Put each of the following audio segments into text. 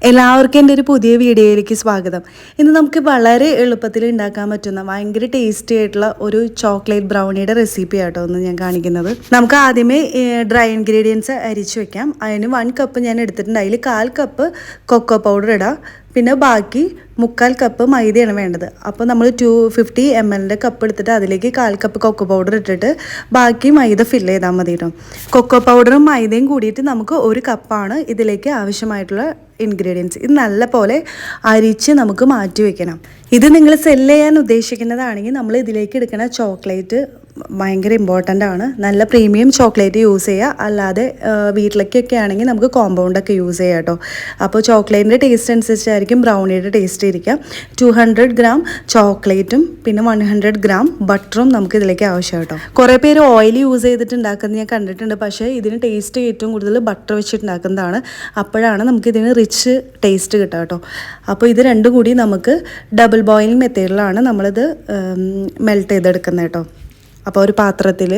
എല്ലാവർക്കും എൻ്റെ ഒരു പുതിയ വീഡിയോയിലേക്ക് സ്വാഗതം. ഇന്ന് നമുക്ക് വളരെ എളുപ്പത്തിൽ ഉണ്ടാക്കാൻ പറ്റുന്ന ഭയങ്കര ടേസ്റ്റി ആയിട്ടുള്ള ഒരു ചോക്ലേറ്റ് ബ്രൗണിയുടെ റെസിപ്പി ആട്ടോ ഒന്ന് ഞാൻ കാണിക്കുന്നത്. നമുക്ക് ആദ്യമേ ഡ്രൈ ഇൻഗ്രീഡിയൻസ് അരിച്ചു വെക്കാം. അതിന് 1 കപ്പ് ഞാൻ എടുത്തിട്ടുണ്ട്. അതിൽ 1/4 കപ്പ് കൊക്കോ പൗഡർ ഇടാം. പിന്നെ ബാക്കി 3/4 കപ്പ് മൈദയാണ് വേണ്ടത്. അപ്പോൾ നമ്മൾ 250 ml കപ്പ് എടുത്തിട്ട് അതിലേക്ക് 1/4 കപ്പ് കൊക്കോ പൗഡർ ഇട്ടിട്ട് ബാക്കി മൈദ ഫില്ല് ചെയ്താൽ മതി കേട്ടോ. കൊക്കോ പൗഡറും മൈദയും കൂടിയിട്ട് നമുക്ക് 1 കപ്പാണ് ഇതിലേക്ക് ആവശ്യമായിട്ടുള്ള ഇൻഗ്രീഡിയൻസ്. ഇത് നല്ല പോലെ അരിച്ച് നമുക്ക് മാറ്റി വെക്കണം. ഇത് നിങ്ങൾ സെല്ല് ചെയ്യാൻ ഉദ്ദേശിക്കുന്നതാണെങ്കിൽ നമ്മൾ ഇതിലേക്ക് എടുക്കുന്ന ചോക്ലേറ്റ് ഭയങ്കര ഇമ്പോർട്ടൻ്റ് ആണ്. നല്ല പ്രീമിയം ചോക്ലേറ്റ് യൂസ് ചെയ്യുക. അല്ലാതെ വീട്ടിലേക്കൊക്കെ ആണെങ്കിൽ നമുക്ക് കോമ്പൗണ്ടൊക്കെ യൂസ് ചെയ്യാം കേട്ടോ. അപ്പോൾ ചോക്ലേറ്റിൻ്റെ ടേസ്റ്റ് അനുസരിച്ചായിരിക്കും ബ്രൗണിയുടെ ടേസ്റ്റ് ഇരിക്കുക. 200 ഗ്രാം ചോക്ലേറ്റും പിന്നെ 100 ഗ്രാം ബട്ടറും നമുക്ക് ഇതിലേക്ക് ആവശ്യം കേട്ടോ. കുറേ പേര് ഓയിൽ യൂസ് ചെയ്തിട്ട് ഉണ്ടാക്കുന്നത് ഞാൻ കണ്ടിട്ടുണ്ട്. പക്ഷേ ഇതിന് ടേസ്റ്റ് ഏറ്റവും കൂടുതൽ ബട്ടർ വെച്ചിട്ടുണ്ടാക്കുന്നതാണ്. അപ്പോഴാണ് നമുക്കിതിന് റിച്ച് ടേസ്റ്റ് കിട്ടുക കേട്ടോ. അപ്പോൾ ഇത് രണ്ടും കൂടി നമുക്ക് ഡബിൾ ബോയിലിംഗ് മെത്തേഡിലാണ് നമ്മളിത് മെൽറ്റ് ചെയ്തെടുക്കുന്നത് കേട്ടോ. അപ്പോൾ ഒരു പാത്രത്തിൽ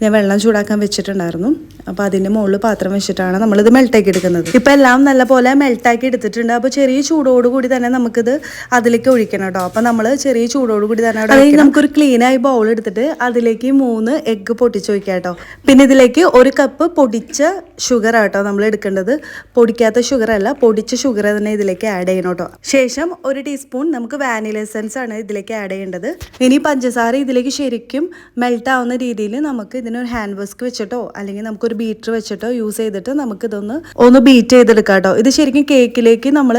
ഞാൻ വെള്ളം ചൂടാക്കാൻ വെച്ചിട്ടുണ്ടായിരുന്നു. അപ്പോൾ അതിൻ്റെ മുകളിൽ പാത്രം വെച്ചിട്ടാണ് നമ്മളിത് മെൽട്ടാക്കി എടുക്കുന്നത്. ഇപ്പോൾ എല്ലാം നല്ലപോലെ മെൽട്ടാക്കി എടുത്തിട്ടുണ്ട്. അപ്പോൾ ചെറിയ ചൂടോടുകൂടി തന്നെ നമുക്കിത് അതിലേക്ക് ഒഴിക്കണം കേട്ടോ. അപ്പോൾ നമ്മൾ ചെറിയ ചൂടോടുകൂടി തന്നെ അതായത് നമുക്കൊരു ക്ലീനായി ബൗൾ എടുത്തിട്ട് അതിലേക്ക് 3 എഗ്ഗ് പൊട്ടിച്ച് വയ്ക്കാം കേട്ടോ. പിന്നെ ഇതിലേക്ക് 1 കപ്പ് പൊടിച്ച ഷുഗർ ആട്ടോ നമ്മൾ എടുക്കേണ്ടത്. പൊടിക്കാത്ത ഷുഗർ അല്ല, പൊടിച്ച ഷുഗർ തന്നെ ഇതിലേക്ക് ആഡ് ചെയ്യണം കേട്ടോ. ശേഷം 1 ടീസ്പൂൺ നമുക്ക് വാനില എസൻസ് ആണ് ഇതിലേക്ക് ആഡ് ചെയ്യേണ്ടത്. ഇനി പഞ്ചസാര ഇതിലേക്ക് ശരിക്കും മെൽട്ടാവുന്ന രീതിയിൽ നമുക്ക് ഇതിനൊരു ഹാൻഡ് വിസ്ക് വെച്ചിട്ടോ അല്ലെങ്കിൽ നമുക്കൊരു ബീറ്റർ വെച്ചിട്ടോ യൂസ് ചെയ്തിട്ട് നമുക്കിതൊന്ന് ബീറ്റ് ചെയ്തെടുക്കാം കേട്ടോ. ഇത് ശരിക്കും കേക്കിലേക്ക് നമ്മൾ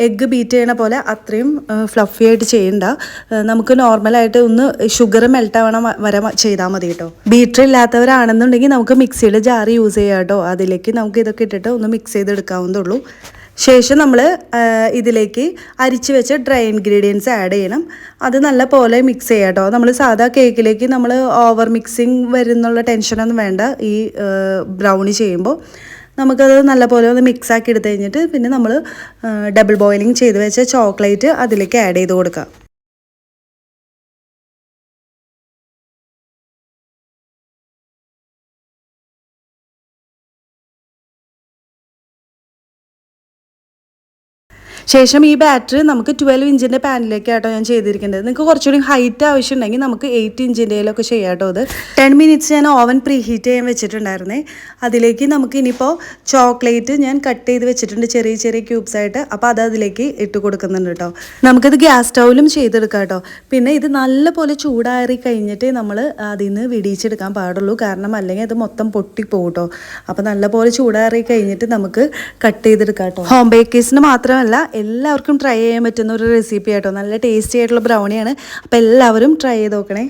എഗ്ഗ് ബീറ്റ് ചെയ്യണ പോലെ അത്രയും ഫ്ലഫി ആയിട്ട് ചെയ്യണ്ട. നമുക്ക് നോർമലായിട്ട് ഒന്ന് ഷുഗർ മെൽട്ടാവണം വരെ ചെയ്താൽ മതി കേട്ടോ. ബീറ്റർ ഇല്ലാത്തവരാണെന്നുണ്ടെങ്കിൽ നമുക്ക് മിക്സിയുടെ ജാർ യൂസ് ചെയ്യാം കേട്ടോ. അതിലേക്ക് നമുക്ക് ഇതൊക്കെ ഇട്ടിട്ട് ഒന്ന് മിക്സ് ചെയ്തെടുക്കാവുന്നതുള്ളൂ. ശേഷം നമ്മൾ ഇതിലേക്ക് അരിച്ച് വെച്ച ഡ്രൈ ഇൻഗ്രീഡിയൻസ് ആഡ് ചെയ്യണം. അത് നല്ല പോലെ മിക്സ് ചെയ്യാം കേട്ടോ. നമ്മൾ സാധാ കേക്കിലേക്ക് നമ്മൾ ഓവർ മിക്സിങ് വരുന്നുള്ള ടെൻഷനൊന്നും വേണ്ട. ഈ ബ്രൗണി ചെയ്യുമ്പോൾ നമുക്കത് നല്ല പോലെ ഒന്ന് മിക്സാക്കി എടുത്ത് കഴിഞ്ഞിട്ട് പിന്നെ നമ്മൾ ഡബിൾ ബോയിലിംഗ് ചെയ്ത് വെച്ച ചോക്ലേറ്റ് അതിലേക്ക് ആഡ് ചെയ്ത് കൊടുക്കാം. ശേഷം ഈ ബാറ്ററി നമുക്ക് 12 ഇഞ്ചിൻ്റെ പാനിലേക്ക് ആട്ടോ ഞാൻ ചെയ്തിരിക്കേണ്ടത്. നിങ്ങൾക്ക് കുറച്ചുകൂടി ഹൈറ്റ് ആവശ്യമുണ്ടെങ്കിൽ നമുക്ക് 8 ഇഞ്ചിൻ്റെയിലൊക്കെ ചെയ്യാം കേട്ടോ. അത് 10 മിനിറ്റ്സ് ഞാൻ ഓവൻ പ്രീ ഹീറ്റ് ചെയ്യാൻ വെച്ചിട്ടുണ്ടായിരുന്നേ. അതിലേക്ക് നമുക്ക് ഇനിയിപ്പോൾ ചോക്ലേറ്റ് ഞാൻ കട്ട് ചെയ്ത് വെച്ചിട്ടുണ്ട് ചെറിയ ചെറിയ ക്യൂബ്സ് ആയിട്ട്. അപ്പോൾ അത് അതിലേക്ക് ഇട്ട് കൊടുക്കുന്നുണ്ട് കേട്ടോ. നമുക്കിത് ഗ്യാസ് സ്റ്റൗവിലും ചെയ്തെടുക്കാം കേട്ടോ. പിന്നെ ഇത് നല്ലപോലെ ചൂടാറി കഴിഞ്ഞിട്ട് നമ്മൾ അതിൽ നിന്ന് വിടിയിച്ചെടുക്കാൻ പാടുള്ളൂ. കാരണം അല്ലെങ്കിൽ അത് മൊത്തം പൊട്ടിപ്പോകും കേട്ടോ. അപ്പോൾ നല്ലപോലെ ചൂടാറി കഴിഞ്ഞിട്ട് നമുക്ക് കട്ട് ചെയ്തെടുക്കാം കേട്ടോ. ഹോം ബേക്കേഴ്സിന് മാത്രമല്ല എല്ലാവർക്കും ട്രൈ ചെയ്യാൻ പറ്റുന്ന ഒരു റെസിപ്പി ആട്ടോ. നല്ല ടേസ്റ്റി ആയിട്ടുള്ള ബ്രൗണിയാണ്. അപ്പോൾ എല്ലാവരും ട്രൈ ചെയ്ത് നോക്കണേ.